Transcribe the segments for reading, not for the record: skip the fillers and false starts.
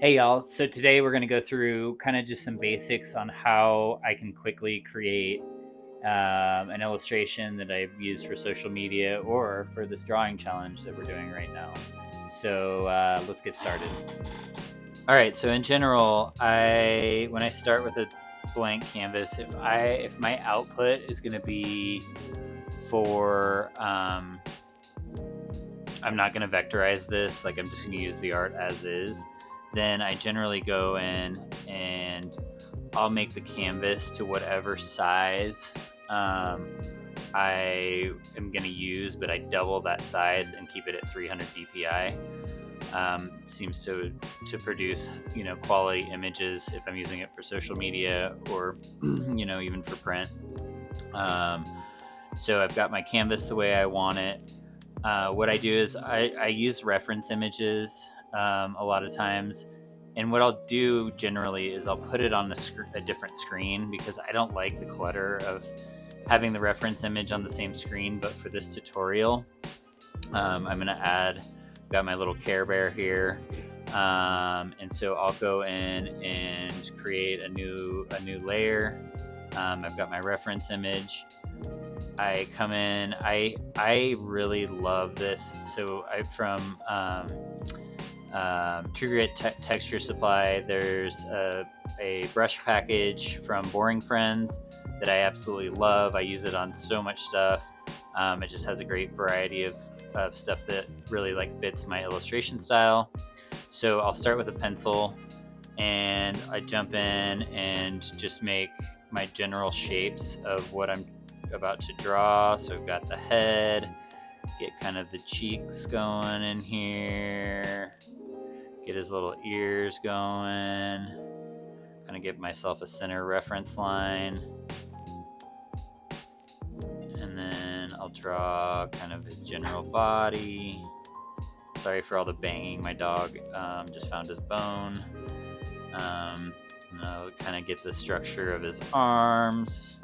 Hey y'all, so today we're going to go through kind of just some basics on how I can quickly create an illustration that I've used for social media or for this drawing challenge that we're doing right now. So let's get started. All right, so in general, when I start with a blank canvas, if my output is going to be for I'm not going to vectorize this, like I'm just going to use the art as is, then I generally go in and I'll make the canvas to whatever size I am going to use, but I double that size and keep it at 300 dpi. Seems to produce quality images if I'm using it for social media or even for print. So I've got my canvas the way I want it. What I do is I use reference images a lot of times, and what I'll do generally is I'll put it on a different screen because I don't like the clutter of having the reference image on the same screen. But for this tutorial, I'm gonna got my little Care Bear here, and so I'll go in and create a new layer. I've got my reference image. I come in. I really love this. So from True Grit Texture Supply, there's a brush package from Boring Friends that I absolutely love. I use it on so much stuff. It just has a great variety of stuff that really fits my illustration style. So I'll start with a pencil and I jump in and just make my general shapes of what I'm about to draw. So I've got the head, get kind of the cheeks going in here, get his little ears going, kind of give myself a center reference line, and then I'll draw kind of his general body. Sorry for all the banging, my dog just found his bone. And I'll kind of get the structure of his arms,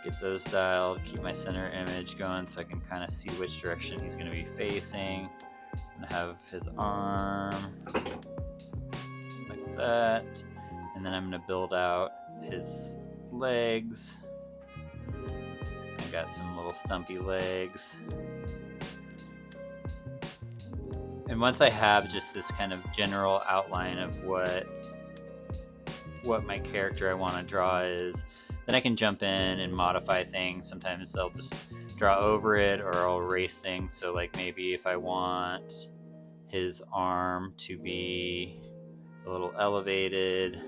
get those dialed, keep my center image going so I can kind of see which direction he's going to be facing. I'm going to have his arm like that, and then I'm going to build out his legs. I got some little stumpy legs. And once I have just this kind of general outline of what my character I want to draw is, then I can jump in and modify things. Sometimes I'll just draw over it or I'll erase things. So maybe if I want his arm to be a little elevated,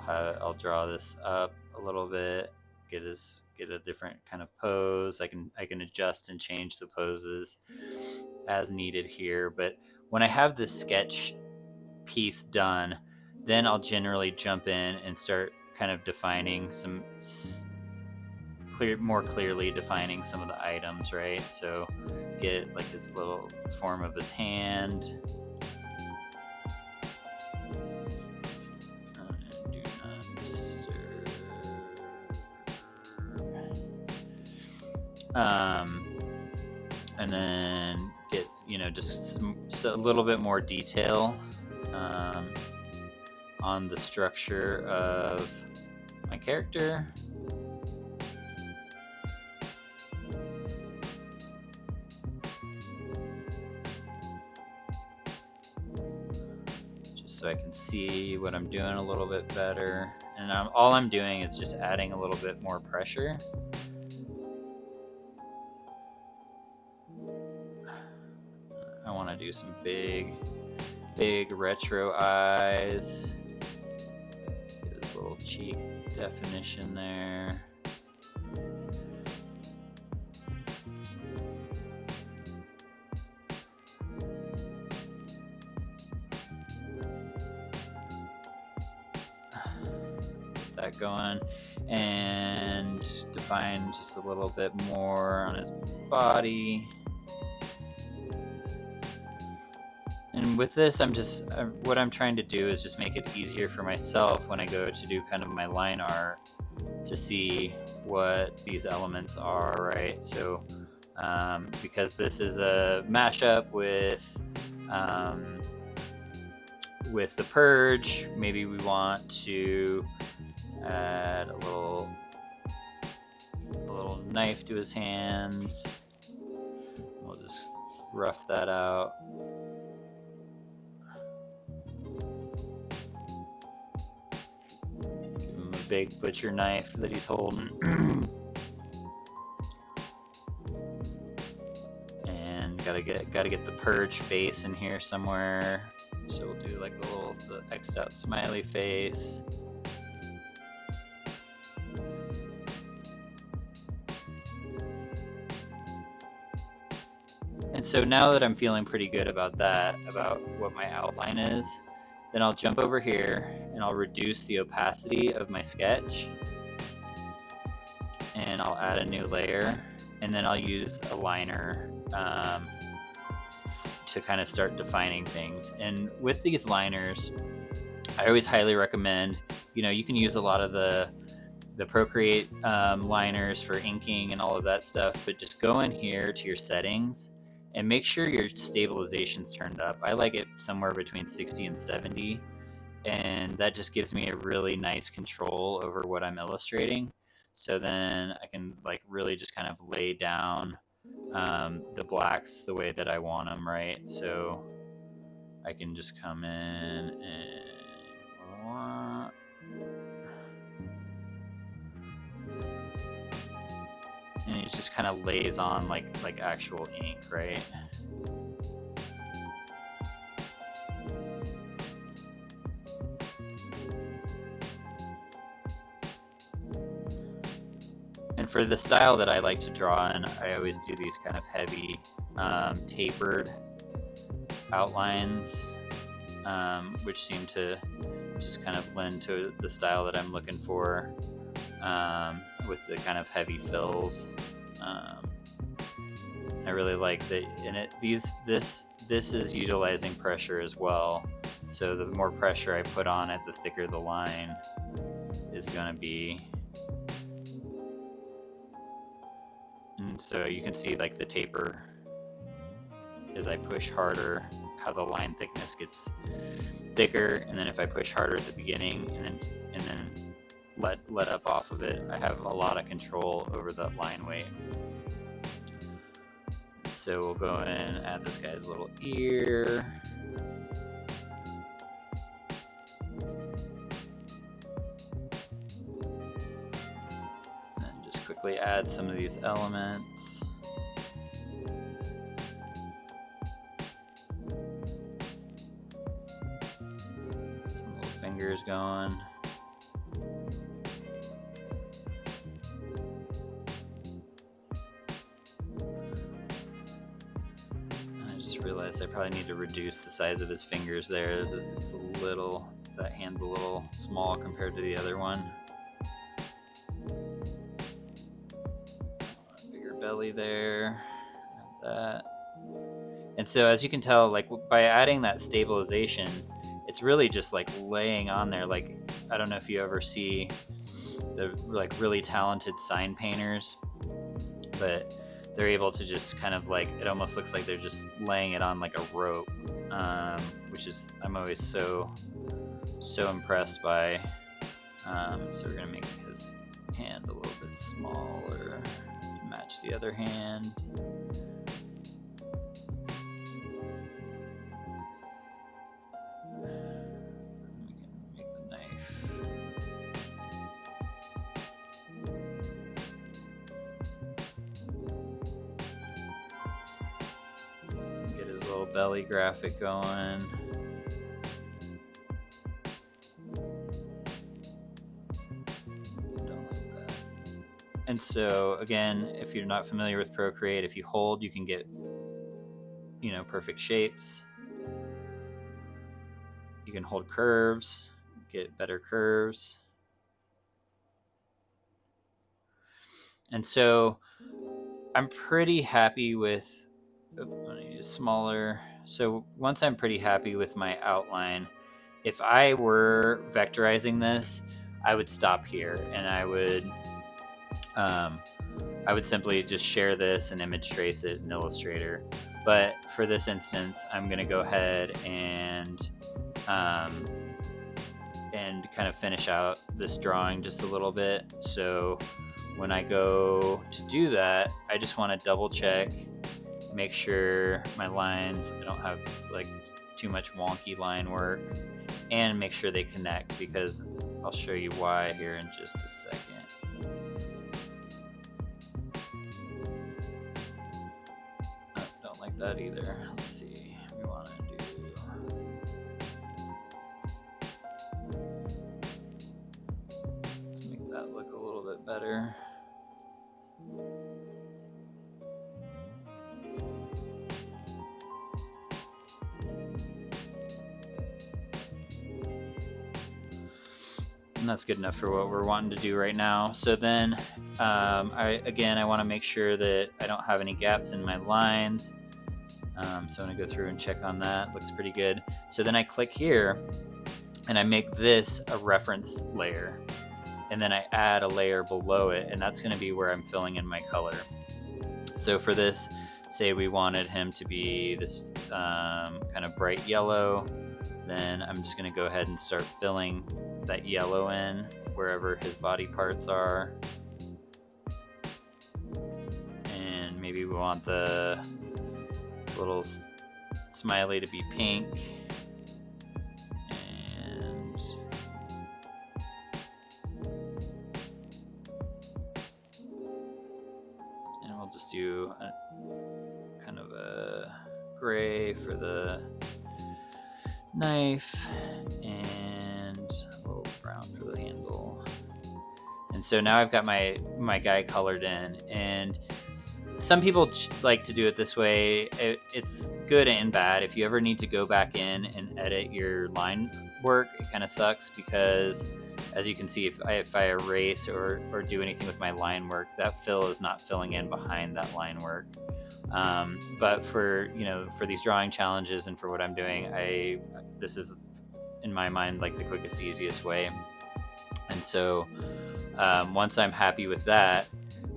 I'll draw this up a little bit, get a different kind of pose. I can adjust and change the poses as needed here. But when I have this sketch piece done, then I'll generally jump in and start kind of defining more clearly defining some of the items, right? So get his little form of his hand. Do not disturb. And then get just a little bit more detail on the structure of my character. Just so I can see what I'm doing a little bit better. And all I'm doing is just adding a little bit more pressure. I want to do some big retro eyes. Get his little cheek definition there. Get that going, and define just a little bit more on his body. And with this, what I'm trying to do is just make it easier for myself when I go to do kind of my line art to see what these elements are, right? So because this is a mashup with With the purge, maybe we want to add a little knife to his hands. We'll just rough that out. Give him a big butcher knife that he's holding. And gotta get the purge face in here somewhere. So we'll do like the X'd out smiley face. And so now that I'm feeling pretty good about that, about what my outline is, then I'll jump over here and I'll reduce the opacity of my sketch. And I'll add a new layer, and then I'll use a liner to kind of start defining things. And with these liners, I always highly recommend, you can use a lot of the Procreate liners for inking and all of that stuff, but just go in here to your settings and make sure your stabilization's turned up. I like it somewhere between 60 and 70, and that just gives me a really nice control over what I'm illustrating. So then I can like really just kind of lay down the blacks the way that I want them, right? So I can just come in and it just kind of lays on like actual ink, right? And for the style that I like to draw in, I always do these kind of heavy tapered outlines, which seem to just kind of blend to the style that I'm looking for, with the kind of heavy fills. I really like that, and this is utilizing pressure as well. So the more pressure I put on it, the thicker the line is going to be. And so you can see like the taper as I push harder, how the line thickness gets thicker, and then if I push harder at the beginning and then let up off of it, I have a lot of control over the line weight. So we'll go in and add this guy's little ear. And just quickly add some of these elements. Get some little fingers going. Realize I probably need to reduce the size of his fingers there. It's a little, that hand's a little small compared to the other one. Bigger belly there, add that. And so as you can tell, like by adding that stabilization, it's really just like laying on there. Like, I don't know if you ever see the like really talented sign painters, but they're able to just kind of like, it almost looks like they're just laying it on like a rope, which is, I'm always so impressed by. So we're gonna make his hand a little bit smaller to match the other hand. We can make the knife. Little belly graphic going. Don't like that. And so again, if you're not familiar with Procreate, if you hold, you can get, perfect shapes. You can hold curves, get better curves. And so I'm pretty happy with, I'm going to use smaller. So once I'm pretty happy with my outline, if I were vectorizing this, I would stop here and I would simply just share this and image trace it in Illustrator. But for this instance, I'm going to go ahead and kind of finish out this drawing just a little bit. So when I go to do that, I just want to double check, make sure my lines, I don't have like too much wonky line work, and make sure they connect, because I'll show you why here in just a second. Oh, don't like that either. Let's see, we want to do, let's make that look a little bit better. And that's good enough for what we're wanting to do right now. So then I want to make sure that I don't have any gaps in my lines. So I'm going to go through and check on that. Looks pretty good. So then I click here and I make this a reference layer, and then I add a layer below it, and that's going to be where I'm filling in my color. So for this, say we wanted him to be this kind of bright yellow, then I'm just going to go ahead and start filling that yellow in wherever his body parts are. And maybe we want the little smiley to be pink. And we'll just do a kind of a gray for the knife and a little brown for the handle. And so now I've got my guy colored in, and some people like to do it this way. It's good and bad. If you ever need to go back in and edit your line work, it kind of sucks, because as you can see, if I erase or do anything with my line work, that fill is not filling in behind that line work. But for these drawing challenges and for what I'm doing, this is in my mind like the quickest, easiest way. And so once I'm happy with that,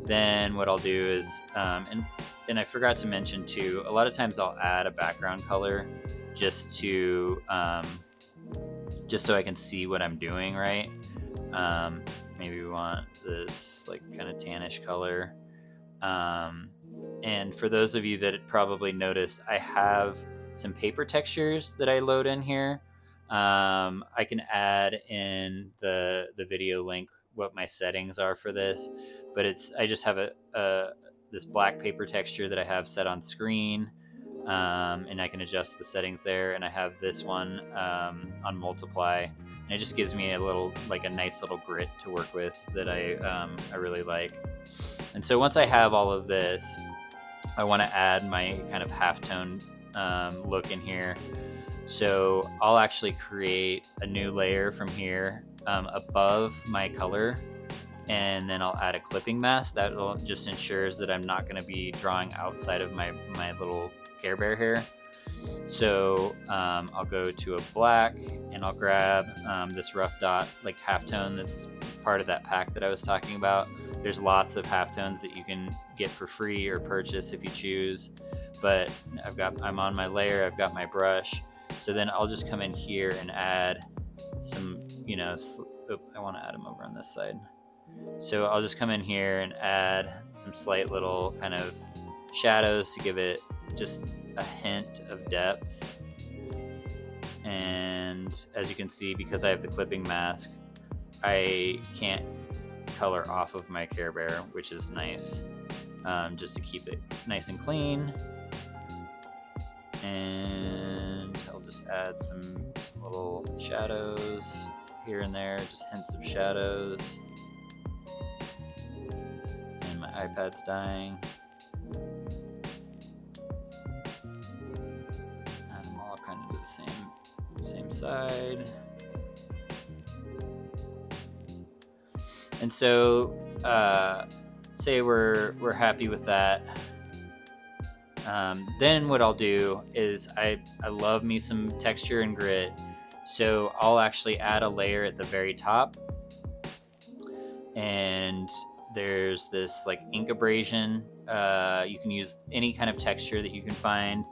then what I'll do is and I forgot to mention too, a lot of times I'll add a background color just so I can see what I'm doing, right? Maybe we want this like kind of tannish color. And for those of you that probably noticed, I have some paper textures that I load in here. I can add in the video link what my settings are for this, but I just have this black paper texture that I have set on screen, and I can adjust the settings there. And I have this one on multiply, and it just gives me a nice little grit to work with that I really like. And so once I have all of this, I want to add my kind of halftone look in here. So I'll actually create a new layer from here above my color, and then I'll add a clipping mask that will just ensures that I'm not going to be drawing outside of my little Care Bear here. So I'll go to a black, and I'll grab this rough dot like halftone that's part of that pack that I was talking about. There's lots of halftones that you can get for free or purchase if you choose, but I'm on my layer, I've got my brush. So then I'll just come in here and add some, I want to add them over on this side. So I'll just come in here and add some slight little kind of shadows to give it just a hint of depth. And as you can see, because I have the clipping mask, I can't color off of my Care Bear, which is nice, just to keep it nice and clean. And I'll just add some little shadows here and there, just hints of shadows. And my iPad's dying. Add them all kind of to the same side. And so, say we're happy with that. Then what I'll do is I love me some texture and grit, so I'll actually add a layer at the very top, and There's this like ink abrasion. You can use any kind of texture that you can find,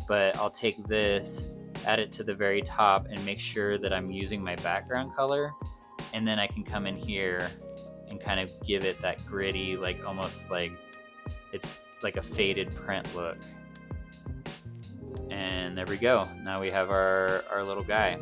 but I'll take this, add it to the very top, and make sure that I'm using my background color. And then I can come in here and kind of give it that gritty, like almost like it's like a faded print look. And there we go. Now we have our little guy.